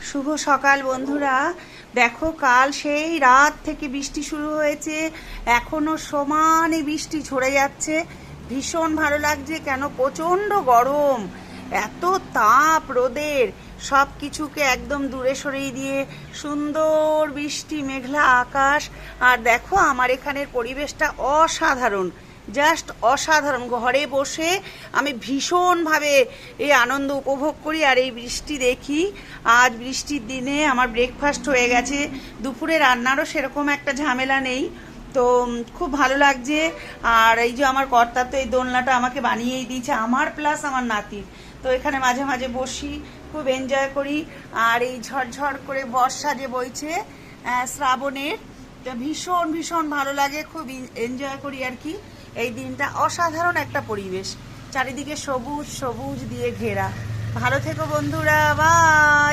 শুভ সকাল বন্ধুরা। দেখো, কাল সেই রাত থেকে বৃষ্টি শুরু হয়েছে, এখনো সমানে বৃষ্টি ঝরে যাচ্ছে। ভীষণ ভালো লাগছে, কেন প্রচণ্ড গরম, এত তাপ রোদের, সব কিছুকে একদম দূরে সরিয়ে দিয়ে সুন্দর বৃষ্টি, মেঘলা আকাশ। আর দেখো আমার এখানের পরিবেশটা অসাধারণ, জাস্ট অসাধারণ। ঘরে বসে আমি ভীষণভাবে এই আনন্দ উপভোগ করি আর এই বৃষ্টি দেখি। আজ বৃষ্টির দিনে আমার ব্রেকফাস্ট হয়ে গেছে, দুপুরে রান্নারও সেরকম একটা ঝামেলা নেই, তো খুব ভালো লাগছে। আর এই যে আমার কর্তা তো এই দোলনাটা আমাকে বানিয়েই দিয়েছে, আমার প্লাস আমার নাতির। তো এখানে মাঝে মাঝে বসি, খুব এনজয় করি। আর এই ঝরঝর করে বর্ষা যে বইছে শ্রাবণের, তো ভীষণ ভীষণ ভালো লাগে, খুব এনজয় করি আর কি। এই দিনটা অসাধারণ একটা পরিবেশ, চারিদিকে সবুজ সবুজ দিয়ে ঘেরা। ভালো থেকো বন্ধুরা, বাই।